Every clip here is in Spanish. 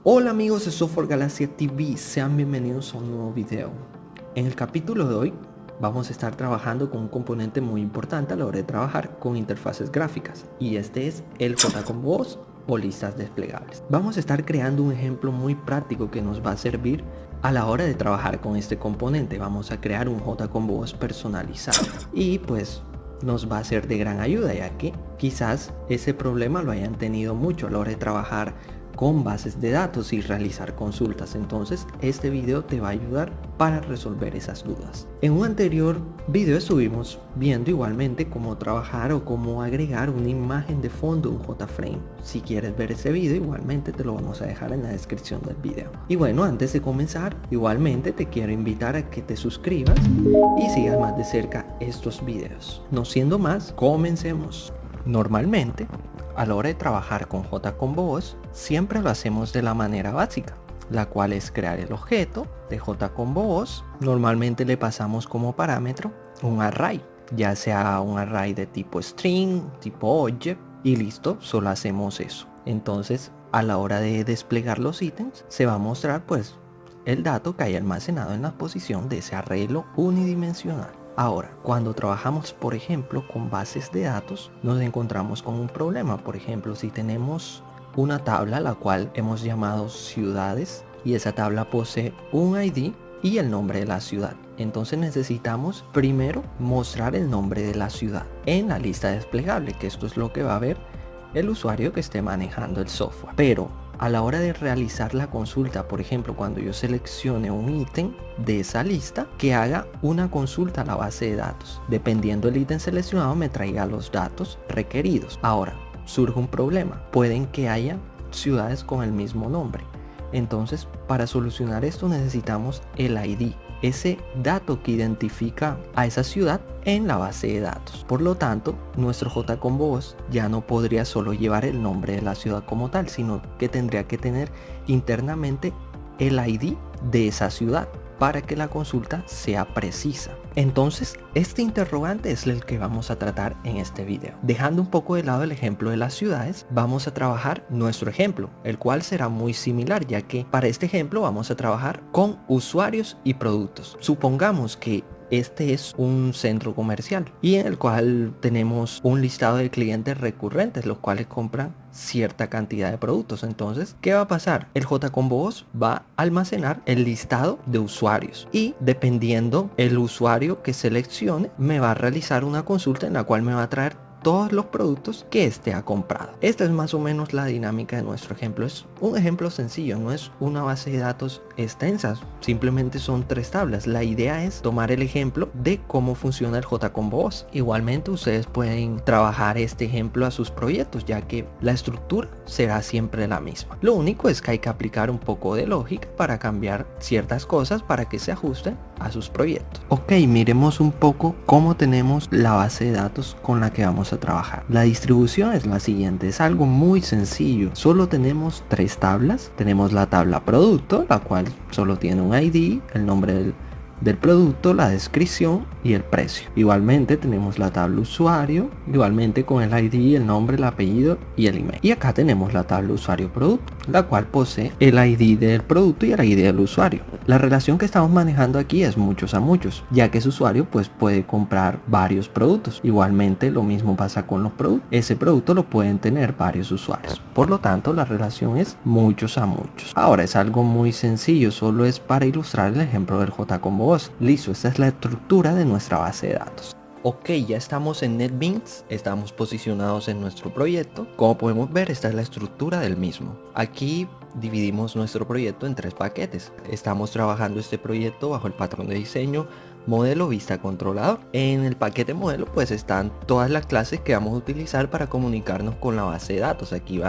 Hola amigos de Software Galaxia TV, sean bienvenidos a un nuevo video. En el capítulo de hoy vamos a estar trabajando con un componente muy importante a la hora de trabajar con interfaces gráficas, y este es el JCombos o listas desplegables. Vamos a estar creando un ejemplo muy práctico que nos va a servir a la hora de trabajar con este componente. Vamos a crear un JCombos personalizado y pues nos va a ser de gran ayuda, ya que quizás ese problema lo hayan tenido mucho a la hora de trabajar con bases de datos y realizar consultas. Entonces este video te va a ayudar para resolver esas dudas. En un anterior video estuvimos viendo igualmente cómo trabajar o cómo agregar una imagen de fondo, un JFrame. Si quieres ver ese video, igualmente te lo vamos a dejar en la descripción del video. Y bueno, antes de comenzar, igualmente te quiero invitar a que te suscribas y sigas más de cerca estos videos. No siendo más, comencemos. Normalmente, a la hora de trabajar con JCombos, siempre lo hacemos de la manera básica, la cual es crear el objeto de JCombos. Normalmente le pasamos como parámetro un array, ya sea un array de tipo string, tipo object, y listo, solo hacemos eso. Entonces, a la hora de desplegar los ítems, se va a mostrar pues el dato que hay almacenado en la posición de ese arreglo unidimensional. Ahora, cuando trabajamos, por ejemplo, con bases de datos, nos encontramos con un problema. Por ejemplo, si tenemos una tabla la cual hemos llamado ciudades y esa tabla posee un ID y el nombre de la ciudad. Entonces necesitamos primero mostrar el nombre de la ciudad en la lista desplegable, que esto es lo que va a ver el usuario que esté manejando el software. Pero a la hora de realizar la consulta, por ejemplo, cuando yo seleccione un ítem de esa lista, que haga una consulta a la base de datos. Dependiendo del ítem seleccionado, me traiga los datos requeridos. Ahora, surge un problema. Pueden que haya ciudades con el mismo nombre. Entonces, para solucionar esto necesitamos el ID, ese dato que identifica a esa ciudad en la base de datos. Por lo tanto, nuestro JCombos ya no podría solo llevar el nombre de la ciudad como tal, sino que tendría que tener internamente el ID de esa ciudad para que la consulta sea precisa. Entonces, este interrogante es el que vamos a tratar en este video. Dejando un poco de lado el ejemplo de las ciudades, vamos a trabajar nuestro ejemplo, el cual será muy similar, ya que para este ejemplo vamos a trabajar con usuarios y productos. Supongamos que este es un centro comercial y en el cual tenemos un listado de clientes recurrentes, los cuales compran cierta cantidad de productos. Entonces, ¿qué va a pasar? El JCombos va a almacenar el listado de usuarios y dependiendo el usuario que seleccione, me va a realizar una consulta en la cual me va a traer todos los productos que éste ha comprado. Esta es más o menos la dinámica de nuestro ejemplo. Es un ejemplo sencillo, no es una base de datos extensa, simplemente son 3 tablas. La idea es tomar el ejemplo de cómo funciona el JCombos. Igualmente ustedes pueden trabajar este ejemplo a sus proyectos, ya que la estructura será siempre la misma. Lo único es que hay que aplicar un poco de lógica para cambiar ciertas cosas para que se ajusten a sus proyectos. Ok, miremos un poco cómo tenemos la base de datos con la que vamos a trabajar. La distribución es la siguiente, es algo muy sencillo. Solo tenemos 3 tablas. Tenemos la tabla producto, la cual solo tiene un ID, el nombre del producto, la descripción y el precio. Igualmente tenemos la tabla usuario, igualmente con el ID, el nombre, el apellido y el email. Y acá tenemos la tabla usuario producto, la cual posee el ID del producto y el ID del usuario. La relación que estamos manejando aquí es muchos a muchos, ya que ese usuario pues puede comprar varios productos. Igualmente lo mismo pasa con los productos. Ese producto lo pueden tener varios usuarios. Por lo tanto, la relación es muchos a muchos. Ahora es algo muy sencillo, solo es para ilustrar el ejemplo del JCombos. Listo, esta es la estructura de nuestra base de datos. Ok, ya estamos en NetBeans, estamos posicionados en nuestro proyecto. Como podemos ver, esta es la estructura del mismo. Aquí dividimos nuestro proyecto en 3 paquetes. Estamos trabajando este proyecto bajo el patrón de diseño modelo vista controlador. En el paquete modelo pues están todas las clases que vamos a utilizar para comunicarnos con la base de datos. Aquí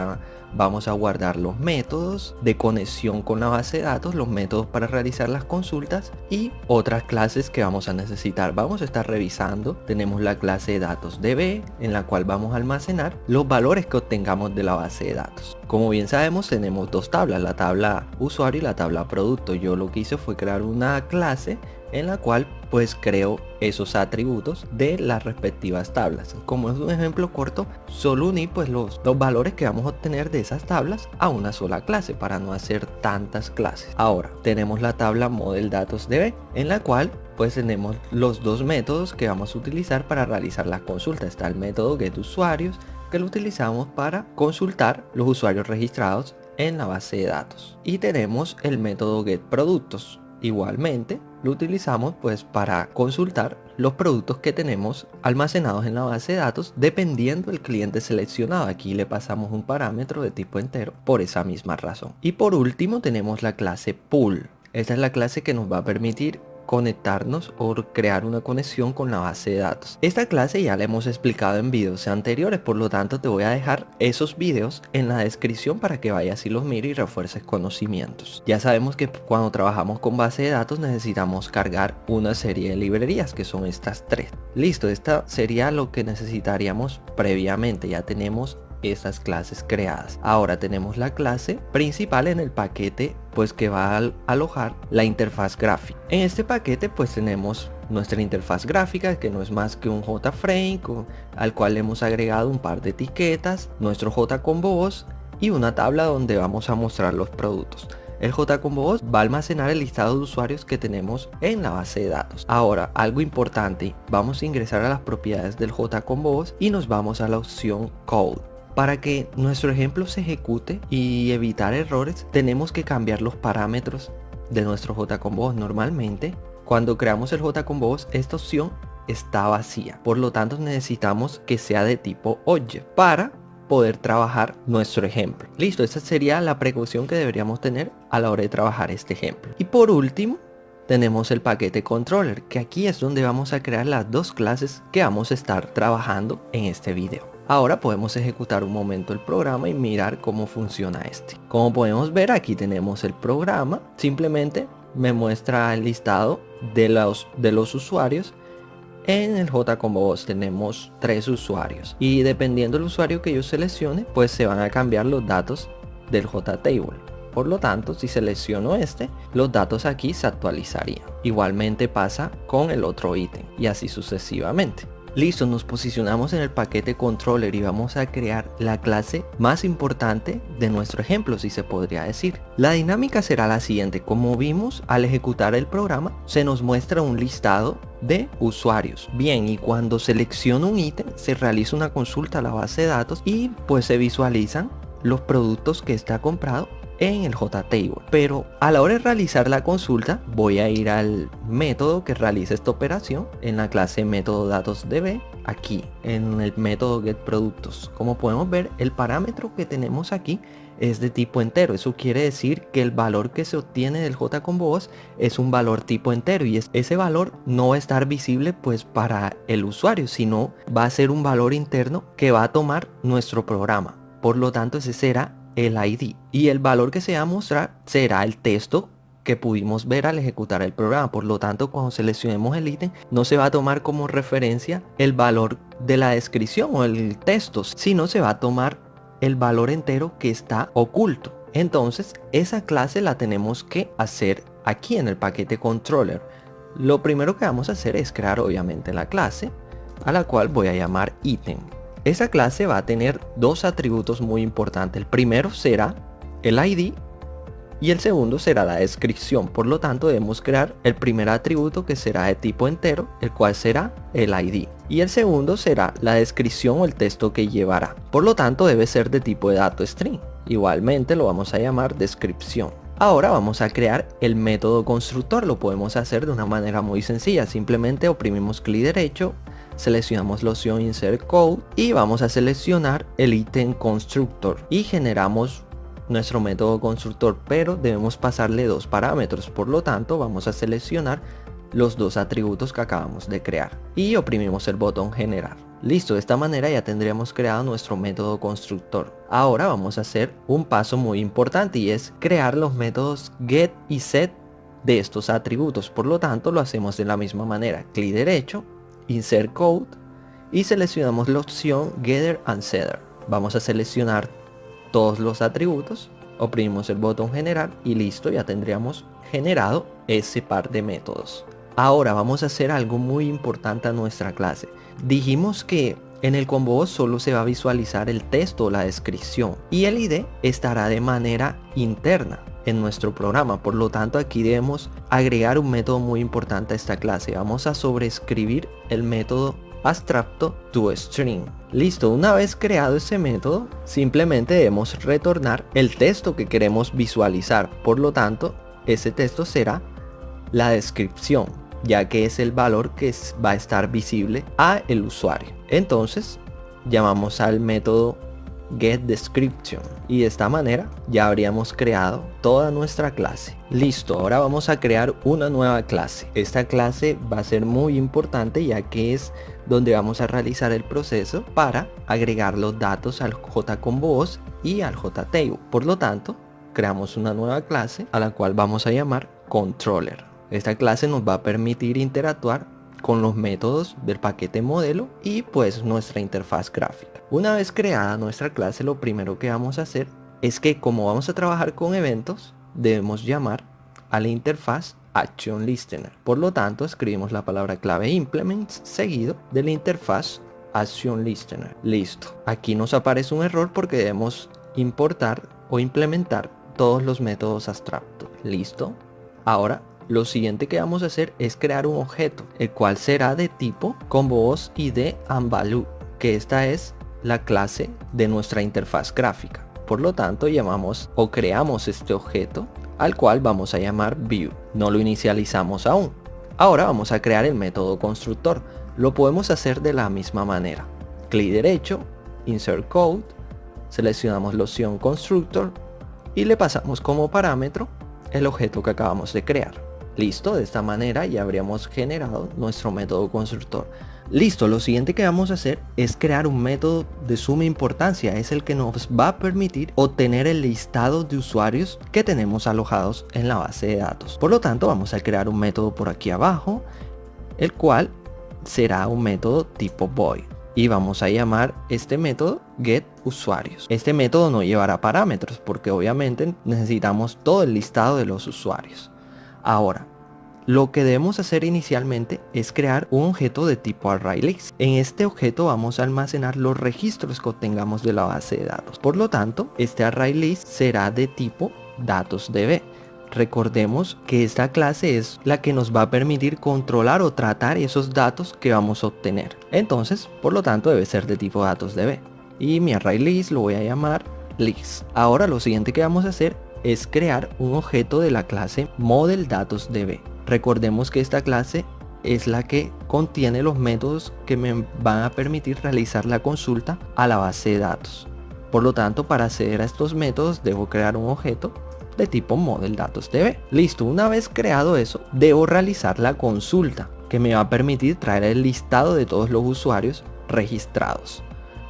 vamos a guardar los métodos de conexión con la base de datos, los métodos para realizar las consultas y otras clases que vamos a necesitar. Vamos a estar revisando. Tenemos la clase de datos DB, en la cual vamos a almacenar los valores que obtengamos de la base de datos. Como bien sabemos, tenemos 2 tablas, la tabla usuario y la tabla producto. Yo lo que hice fue crear una clase en la cual pues creo esos atributos de las respectivas tablas. Como es un ejemplo corto, solo uní pues los valores que vamos a obtener de esas tablas a una sola clase para no hacer tantas clases. Ahora tenemos la tabla model datos db, en la cual pues tenemos los 2 métodos que vamos a utilizar para realizar las consultas. Está el método getUsuarios, que lo utilizamos para consultar los usuarios registrados en la base de datos, y tenemos el método getProductos. Igualmente lo utilizamos pues para consultar los productos que tenemos almacenados en la base de datos dependiendo del cliente seleccionado. Aquí le pasamos un parámetro de tipo entero por esa misma razón. Y por último tenemos la clase pool. Esta es la clase que nos va a permitir conectarnos o crear una conexión con la base de datos. Esta clase ya la hemos explicado en videos anteriores, por lo tanto te voy a dejar esos videos en la descripción para que vayas y los mires y refuerces conocimientos. Ya sabemos que cuando trabajamos con base de datos necesitamos cargar una serie de librerías, que son estas 3. Listo, esta sería lo que necesitaríamos previamente. Ya tenemos estas clases creadas. Ahora tenemos la clase principal en el paquete pues que va a alojar la interfaz gráfica. En este paquete pues tenemos nuestra interfaz gráfica, que no es más que un JFrame al cual le hemos agregado un par de etiquetas, nuestro JComboBoss y una tabla donde vamos a mostrar los productos. El JComboBoss va a almacenar el listado de usuarios que tenemos en la base de datos. Ahora, algo importante, vamos a ingresar a las propiedades del JComboBoss y nos vamos a la opción Code. Para que nuestro ejemplo se ejecute y evitar errores, tenemos que cambiar los parámetros de nuestro JComboBoss. Normalmente, cuando creamos el JComboBoss, esta opción está vacía. Por lo tanto, necesitamos que sea de tipo Object para poder trabajar nuestro ejemplo. Listo, esa sería la precaución que deberíamos tener a la hora de trabajar este ejemplo. Y por último, tenemos el paquete controller, que aquí es donde vamos a crear las 2 clases que vamos a estar trabajando en este video. Ahora podemos ejecutar un momento el programa y mirar cómo funciona este. Como podemos ver, aquí tenemos el programa. Simplemente me muestra el listado de los usuarios. En el JComboBoss tenemos 3 usuarios y dependiendo del usuario que yo seleccione, pues se van a cambiar los datos del JTable. Por lo tanto, si selecciono este, los datos aquí se actualizarían. Igualmente pasa con el otro ítem y así sucesivamente. Listo, nos posicionamos en el paquete controller y vamos a crear la clase más importante de nuestro ejemplo, si se podría decir. La dinámica será la siguiente. Como vimos, al ejecutar el programa se nos muestra un listado de usuarios. Bien, y cuando selecciono un ítem se realiza una consulta a la base de datos y pues se visualizan los productos que está comprado en el JTable. Pero a la hora de realizar la consulta voy a ir al método que realiza esta operación en la clase método datos db, aquí en el método getProductos. Como podemos ver, el parámetro que tenemos aquí es de tipo entero. Eso quiere decir que el valor que se obtiene del JComboBoss es un valor tipo entero y ese valor no va a estar visible pues para el usuario, sino va a ser un valor interno que va a tomar nuestro programa. Por lo tanto, ese será el ID y el valor que se va a mostrar será el texto que pudimos ver al ejecutar el programa. Por lo tanto, cuando seleccionemos el ítem no se va a tomar como referencia el valor de la descripción o el texto, sino se va a tomar el valor entero que está oculto. Entonces esa clase la tenemos que hacer aquí en el paquete controller. Lo primero que vamos a hacer es crear obviamente la clase, a la cual voy a llamar ítem. Esa clase va a tener 2 atributos muy importantes. El primero será el ID y el segundo será la descripción. Por lo tanto, debemos crear el primer atributo, que será de tipo entero, el cual será el ID, y el segundo será la descripción o el texto que llevará. Por lo tanto, debe ser de tipo de dato string. Igualmente lo vamos a llamar descripción. Ahora vamos a crear el método constructor. Lo podemos hacer de una manera muy sencilla. Simplemente oprimimos clic derecho, seleccionamos la opción Insert Code y vamos a seleccionar el ítem Constructor y generamos nuestro método constructor, pero debemos pasarle dos parámetros. Por lo tanto, vamos a seleccionar los dos atributos que acabamos de crear y oprimimos el botón generar. Listo, de esta manera ya tendríamos creado nuestro método constructor. Ahora vamos a hacer un paso muy importante y es crear los métodos get y set de estos atributos. Por lo tanto, lo hacemos de la misma manera. Clic derecho, insert code y seleccionamos la opción getter and setter. Vamos a seleccionar todos los atributos, oprimimos el botón generar y listo, ya tendríamos generado ese par de métodos. Ahora vamos a hacer algo muy importante a nuestra clase. Dijimos que en el combo solo se va a visualizar el texto o la descripción y el ID estará de manera interna en nuestro programa. Por lo tanto, aquí debemos agregar un método muy importante a esta clase. Vamos a sobreescribir el método abstracto toString. Listo, una vez creado ese método, simplemente debemos retornar el texto que queremos visualizar. Por lo tanto, ese texto será la descripción, ya que es el valor que va a estar visible a el usuario. Entonces, llamamos al método getDescription y de esta manera ya habríamos creado toda nuestra clase. Listo, ahora vamos a crear una nueva clase. Esta clase va a ser muy importante ya que es donde vamos a realizar el proceso para agregar los datos al JComboOS y al JTable. Por lo tanto, creamos una nueva clase a la cual vamos a llamar Controller. Esta clase nos va a permitir interactuar con los métodos del paquete modelo y pues nuestra interfaz gráfica. Una vez creada nuestra clase, lo primero que vamos a hacer es que, como vamos a trabajar con eventos, debemos llamar a la interfaz Action Listener. Por lo tanto, escribimos la palabra clave implements seguido de la interfaz Action Listener. Listo. Aquí nos aparece un error porque debemos importar o implementar todos los métodos abstractos. Listo. Ahora lo siguiente que vamos a hacer es crear un objeto, el cual será de tipo ComboOS ID and Value, que esta es la clase de nuestra interfaz gráfica. Por lo tanto, llamamos o creamos este objeto, al cual vamos a llamar View. No lo inicializamos aún. Ahora vamos a crear el método constructor. Lo podemos hacer de la misma manera. Clic derecho, Insert Code, seleccionamos la opción Constructor y le pasamos como parámetro el objeto que acabamos de crear. Listo, de esta manera ya habríamos generado nuestro método constructor. Listo, lo siguiente que vamos a hacer es crear un método de suma importancia. Es el que nos va a permitir obtener el listado de usuarios que tenemos alojados en la base de datos. Por lo tanto, vamos a crear un método por aquí abajo, el cual será un método tipo void. Y vamos a llamar este método getUsuarios. Este método no llevará parámetros porque obviamente necesitamos todo el listado de los usuarios. Ahora, lo que debemos hacer inicialmente es crear un objeto de tipo ArrayList. En este objeto vamos a almacenar los registros que obtengamos de la base de datos. Por lo tanto, este ArrayList será de tipo DatosDB. Recordemos que esta clase es la que nos va a permitir controlar o tratar esos datos que vamos a obtener. Entonces, por lo tanto, debe ser de tipo DatosDB. Y mi ArrayList lo voy a llamar list. Ahora lo siguiente que vamos a hacer es crear un objeto de la clase ModelDatosDB. Recordemos que esta clase es la que contiene los métodos que me van a permitir realizar la consulta a la base de datos. Por lo tanto, para acceder a estos métodos debo crear un objeto de tipo ModelDatosDB. Listo, una vez creado eso, debo realizar la consulta que me va a permitir traer el listado de todos los usuarios registrados.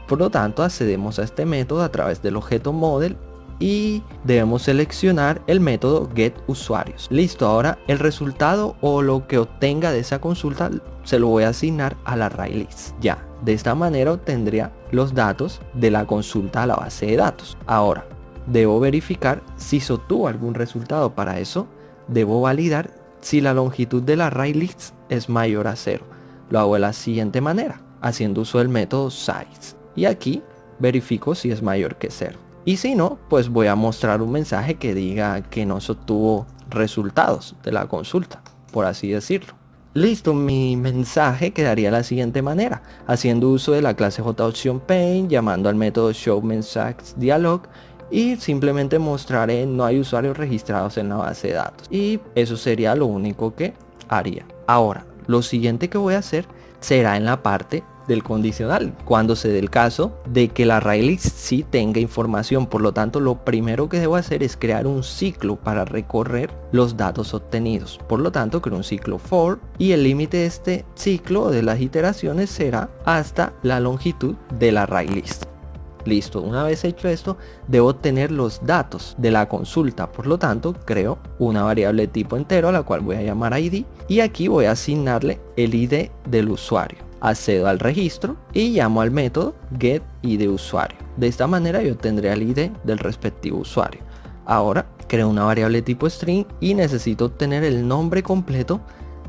Por lo tanto, accedemos a este método a través del objeto model y debemos seleccionar el método getUsuarios. Listo, ahora el resultado o lo que obtenga de esa consulta se lo voy a asignar al ArrayList. Ya, de esta manera obtendría los datos de la consulta a la base de datos. Ahora, debo verificar si se obtuvo algún resultado. Para eso, debo validar si la longitud del ArrayList es mayor a 0. Lo hago de la siguiente manera, haciendo uso del método size. Y aquí verifico si es mayor que 0. Y si no, pues voy a mostrar un mensaje que diga que no se obtuvo resultados de la consulta, por así decirlo. Listo, mi mensaje quedaría de la siguiente manera, haciendo uso de la clase JOptionPaint, llamando al método showMessageDialog y simplemente mostraré no hay usuarios registrados en la base de datos. Y eso sería lo único que haría. Ahora, lo siguiente que voy a hacer será en la parte del condicional cuando se dé el caso de que el ArrayList sí tenga información. Por lo tanto, lo primero que debo hacer es crear un ciclo para recorrer los datos obtenidos. Por lo tanto, creo un ciclo for y el límite de este ciclo de las iteraciones será hasta la longitud del ArrayList. Listo, una vez hecho esto, debo obtener los datos de la consulta. Por lo tanto, creo una variable de tipo entero a la cual voy a llamar ID y aquí voy a asignarle el ID del usuario. Accedo al registro y llamo al método getIDUsuario. De esta manera yo obtendré el ID del respectivo usuario. Ahora creo una variable de tipo string y necesito obtener el nombre completo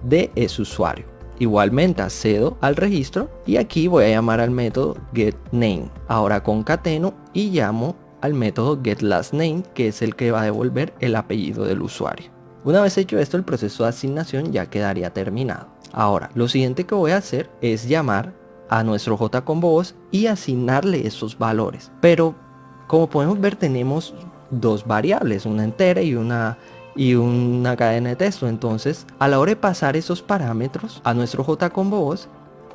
de ese usuario. Igualmente accedo al registro y aquí voy a llamar al método getName. Ahora concateno y llamo al método getLastName, que es el que va a devolver el apellido del usuario. Una vez hecho esto, el proceso de asignación ya quedaría terminado. Ahora, lo siguiente que voy a hacer es llamar a nuestro JComboVoz y asignarle esos valores. Pero como podemos ver, tenemos dos variables, una entera y una cadena de texto. Entonces, a la hora de pasar esos parámetros a nuestro JComboVoz,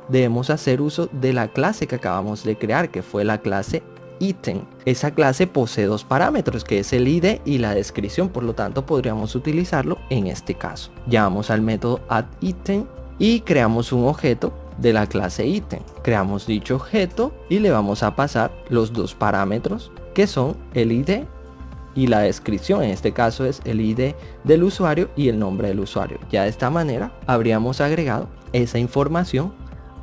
debemos hacer uso de la clase que acabamos de crear, que fue la clase item. Esa clase posee dos parámetros, que es el ID y la descripción. Por lo tanto, podríamos utilizarlo en este caso. Llamamos al método addItem y creamos un objeto de la clase item. Creamos dicho objeto y le vamos a pasar los dos parámetros, que son el ID y la descripción. En este caso es el ID del usuario y el nombre del usuario. Ya de esta manera habríamos agregado esa información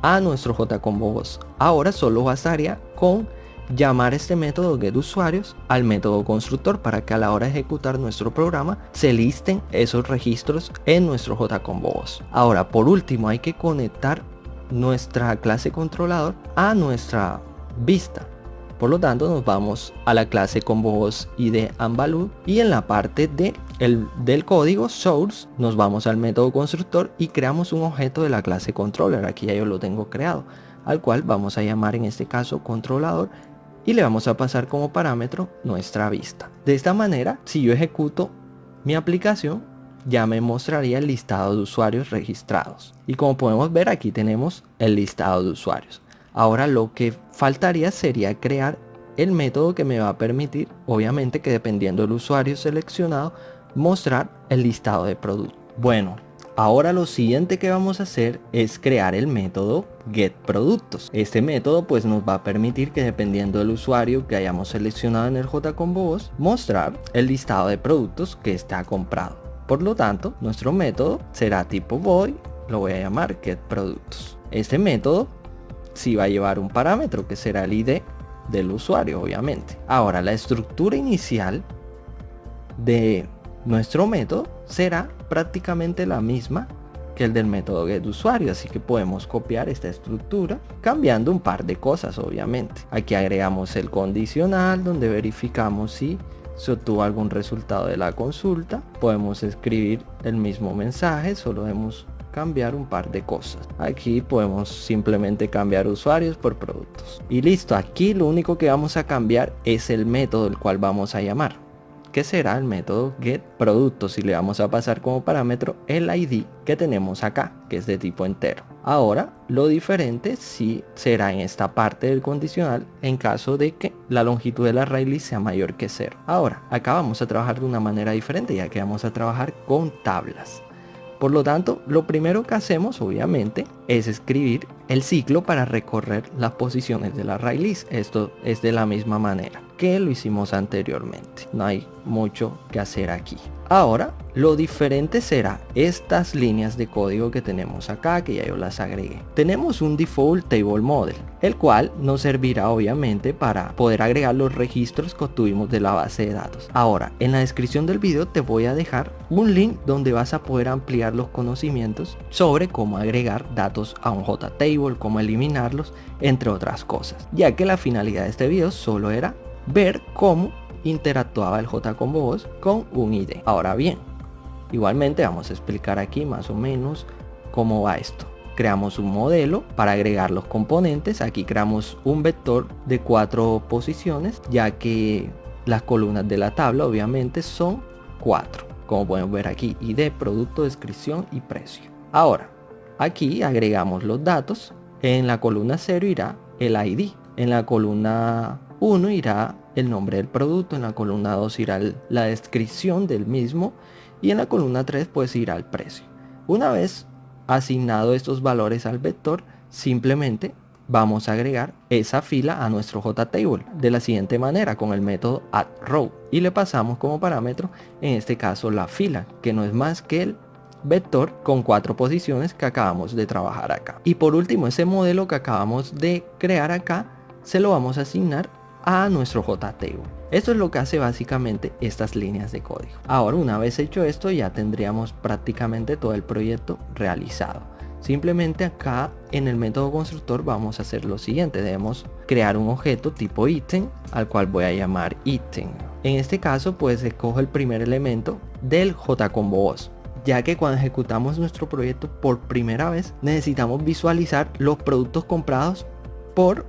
a nuestro JComboVoz. Ahora solo bastaría con llamar este método getUsuarios al método constructor para que a la hora de ejecutar nuestro programa se listen esos registros en nuestro JComboVoz. Ahora, por último, hay que conectar nuestra clase controlador a nuestra vista. Por lo tanto, nos vamos a la clase ComboVoz ID AndValue y en la parte del código source nos vamos al método constructor y creamos un objeto de la clase controller. Aquí ya yo lo tengo creado, al cual vamos a llamar en este caso controlador y le vamos a pasar como parámetro nuestra vista. De esta manera, si yo ejecuto mi aplicación, ya me mostraría el listado de usuarios registrados. Y como podemos ver, aquí tenemos el listado de usuarios. Ahora lo que faltaría sería crear el método que me va a permitir, obviamente que dependiendo del usuario seleccionado, mostrar el listado de productos. Bueno, ahora lo siguiente que vamos a hacer es crear el método getProductos. Este método pues nos va a permitir que dependiendo del usuario que hayamos seleccionado en el JComboVoz, mostrar el listado de productos que está comprado. Por lo tanto, nuestro método será tipo void, lo voy a llamar getProductos. Este método sí va a llevar un parámetro que será el ID del usuario, obviamente. Ahora, la estructura inicial de nuestro método será prácticamente la misma que el del método getUsuario, así que podemos copiar esta estructura cambiando un par de cosas, obviamente. Aquí agregamos el condicional donde verificamos si se obtuvo algún resultado de la consulta. Podemos escribir el mismo mensaje, solo debemos cambiar un par de cosas. Aquí podemos simplemente cambiar usuarios por productos y listo. Aquí lo único que vamos a cambiar es el método el cual vamos a llamar, que será el método getProductos, y le vamos a pasar como parámetro el ID que tenemos acá, que es de tipo entero. Ahora lo diferente sí será en esta parte del condicional en caso de que la longitud del ArrayList sea mayor que 0. Ahora acá vamos a trabajar de una manera diferente, ya que vamos a trabajar con tablas. Por lo tanto, lo primero que hacemos obviamente es escribir el ciclo para recorrer las posiciones del ArrayList. Esto es de la misma manera que lo hicimos anteriormente. No hay mucho que hacer aquí. Ahora, lo diferente será estas líneas de código que tenemos acá, que ya yo las agregué. Tenemos un default table model, el cual nos servirá obviamente para poder agregar los registros que obtuvimos de la base de datos. Ahora, en la descripción del video te voy a dejar un link donde vas a poder ampliar los conocimientos sobre cómo agregar datos a un JTable, cómo eliminarlos, entre otras cosas, ya que la finalidad de este video solo era ver cómo interactuaba el JComboVoz con un ID. Ahora bien, igualmente vamos a explicar aquí más o menos cómo va esto. Creamos un modelo para agregar los componentes. Aquí creamos un vector de 4 posiciones, ya que las columnas de la tabla obviamente son 4, como pueden ver aquí: ID, producto, descripción y precio. Ahora aquí agregamos los datos en la columna 0 irá el ID, en la columna 1 irá el nombre del producto, en la columna 2 irá la descripción del mismo y en la columna 3 pues irá el precio. Una vez asignado estos valores al vector, simplemente vamos a agregar esa fila a nuestro JTable de la siguiente manera con el método addRow y le pasamos como parámetro en este caso la fila, que no es más que el vector con 4 posiciones que acabamos de trabajar acá. Y por último, ese modelo que acabamos de crear acá se lo vamos a asignar a nuestro JTable. Esto es lo que hace básicamente estas líneas de código. Ahora, una vez hecho esto, ya tendríamos prácticamente todo el proyecto realizado. Simplemente acá en el método constructor vamos a hacer lo siguiente. Debemos crear un objeto tipo ítem al cual voy a llamar ítem. En este caso pues escojo el primer elemento del JComboBoss, ya que cuando ejecutamos nuestro proyecto por primera vez necesitamos visualizar los productos comprados por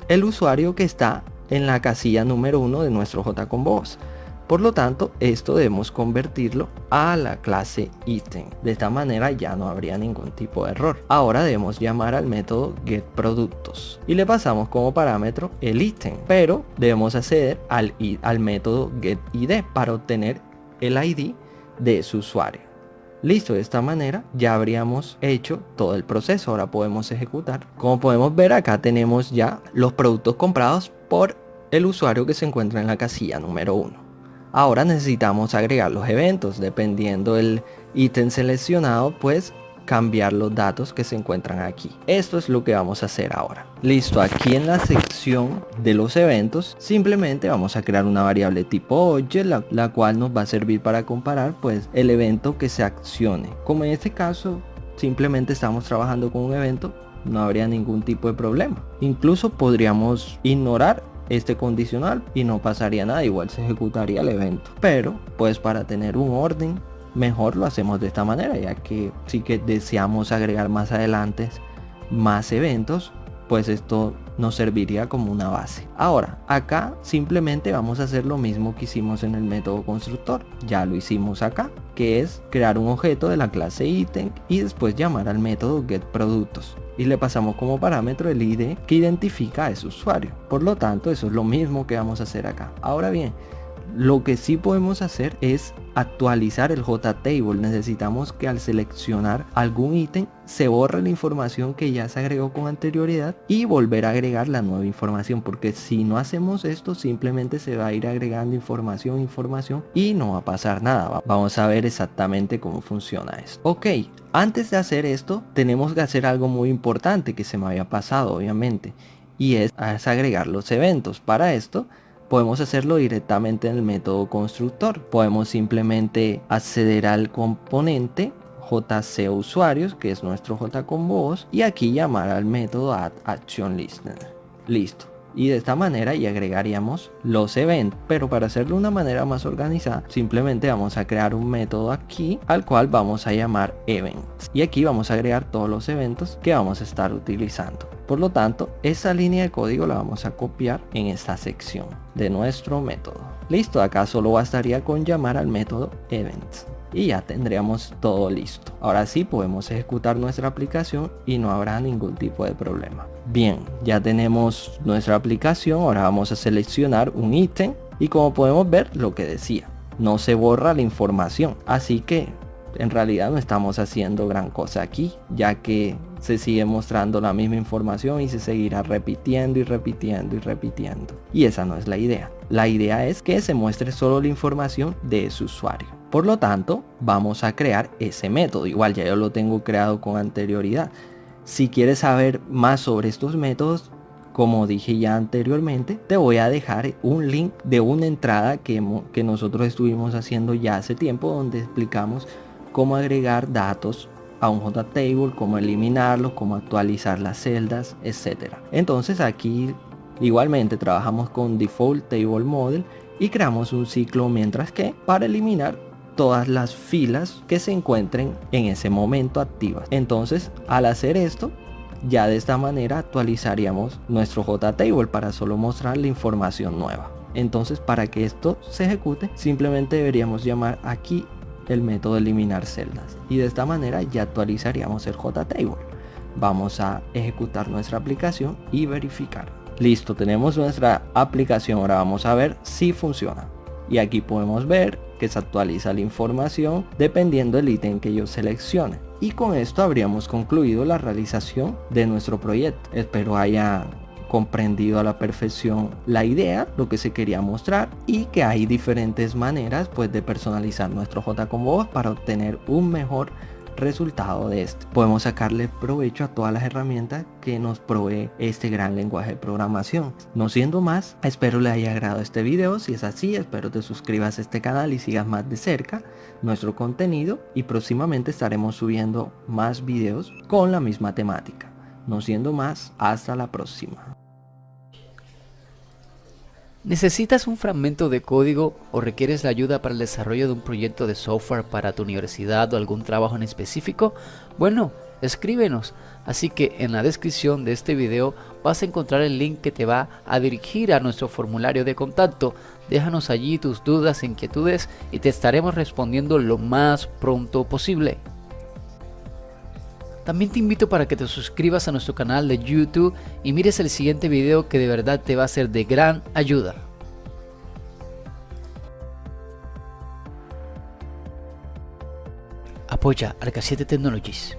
el usuario que está en la casilla número 1 de nuestro JComboBoss. Por lo tanto, esto debemos convertirlo a la clase ítem. De esta manera ya no habría ningún tipo de error. Ahora debemos llamar al método getProductos y le pasamos como parámetro el ítem, pero debemos acceder al método getID para obtener el ID de su usuario. Listo, de esta manera ya habríamos hecho todo el proceso. Ahora podemos ejecutar. Como podemos ver, acá tenemos ya los productos comprados por el usuario que se encuentra en la casilla número 1. Ahora necesitamos agregar los eventos. Dependiendo del ítem seleccionado, pues cambiar los datos que se encuentran aquí. Esto es lo que vamos a hacer ahora. Listo, aquí en la sección de los eventos simplemente vamos a crear una variable tipo object, la cual nos va a servir para comparar pues el evento que se accione. Como en este caso simplemente estamos trabajando con un evento, no habría ningún tipo de problema. Incluso podríamos ignorar este condicional y no pasaría nada, igual se ejecutaría el evento. Pero pues para tener un orden mejor lo hacemos de esta manera, ya que si que deseamos agregar más adelante más eventos, pues esto nos serviría como una base. Ahora acá simplemente vamos a hacer lo mismo que hicimos en el método constructor. Ya lo hicimos acá, que es crear un objeto de la clase ítem y después llamar al método getProductos y le pasamos como parámetro el ID que identifica a ese usuario. Por lo tanto, eso es lo mismo que vamos a hacer acá. Ahora bien, lo que sí podemos hacer es actualizar el JTable. Necesitamos que al seleccionar algún ítem se borre la información que ya se agregó con anterioridad y volver a agregar la nueva información, porque si no hacemos esto simplemente se va a ir agregando información y no va a pasar nada. Vamos a ver exactamente cómo funciona esto. Ok, antes de hacer esto tenemos que hacer algo muy importante que se me había pasado obviamente, y es agregar los eventos. Para esto podemos hacerlo directamente en el método constructor. Podemos simplemente acceder al componente JCUsuarios, que es nuestro JComboBoss, y aquí llamar al método addActionListener. Listo. Y de esta manera ya agregaríamos los eventos, pero para hacerlo de una manera más organizada simplemente vamos a crear un método aquí al cual vamos a llamar events, y aquí vamos a agregar todos los eventos que vamos a estar utilizando. Por lo tanto, esa línea de código la vamos a copiar en esta sección de nuestro método. Listo, acá solo bastaría con llamar al método events y ya tendríamos todo listo. Ahora sí podemos ejecutar nuestra aplicación y no habrá ningún tipo de problema. Bien, ya tenemos nuestra aplicación. Ahora vamos a seleccionar un ítem y como podemos ver, lo que decía, no se borra la información, así que en realidad no estamos haciendo gran cosa aquí, ya que se sigue mostrando la misma información y se seguirá repitiendo y repitiendo y repitiendo, y esa no es la idea. La idea es que se muestre solo la información de su usuario. Por lo tanto, vamos a crear ese método. Igual ya yo lo tengo creado con anterioridad. Si quieres saber más sobre estos métodos, como dije ya anteriormente, te voy a dejar un link de una entrada que nosotros estuvimos haciendo ya hace tiempo, donde explicamos cómo agregar datos a un JTable, cómo eliminarlos, cómo actualizar las celdas, etcétera. Entonces aquí igualmente trabajamos con Default Table Model y creamos un ciclo mientras que para eliminar todas las filas que se encuentren en ese momento activas. Entonces al hacer esto, ya de esta manera actualizaríamos nuestro JTable para solo mostrar la información nueva. Entonces para que esto se ejecute simplemente deberíamos llamar aquí el método eliminar celdas y de esta manera ya actualizaríamos el JTable. Vamos a ejecutar nuestra aplicación y verificar. Listo, tenemos nuestra aplicación. Ahora vamos a ver si funciona. Y aquí podemos ver que se actualiza la información dependiendo del ítem que yo seleccione. Y con esto habríamos concluido la realización de nuestro proyecto. Espero haya comprendido a la perfección la idea, lo que se quería mostrar, y que hay diferentes maneras pues de personalizar nuestro JConvo para obtener un mejor resultado de este. Podemos sacarle provecho a todas las herramientas que nos provee este gran lenguaje de programación. No siendo más, espero le haya agradado este video. Si es así, espero te suscribas a este canal y sigas más de cerca nuestro contenido, y próximamente estaremos subiendo más videos con la misma temática. No siendo más, hasta la próxima. ¿Necesitas un fragmento de código o requieres la ayuda para el desarrollo de un proyecto de software para tu universidad o algún trabajo en específico? Bueno, escríbenos. Así que en la descripción de este video vas a encontrar el link que te va a dirigir a nuestro formulario de contacto. Déjanos allí tus dudas e inquietudes y te estaremos respondiendo lo más pronto posible. También te invito para que te suscribas a nuestro canal de YouTube y mires el siguiente video, que de verdad te va a ser de gran ayuda. Apoya Arca 7 Technologies.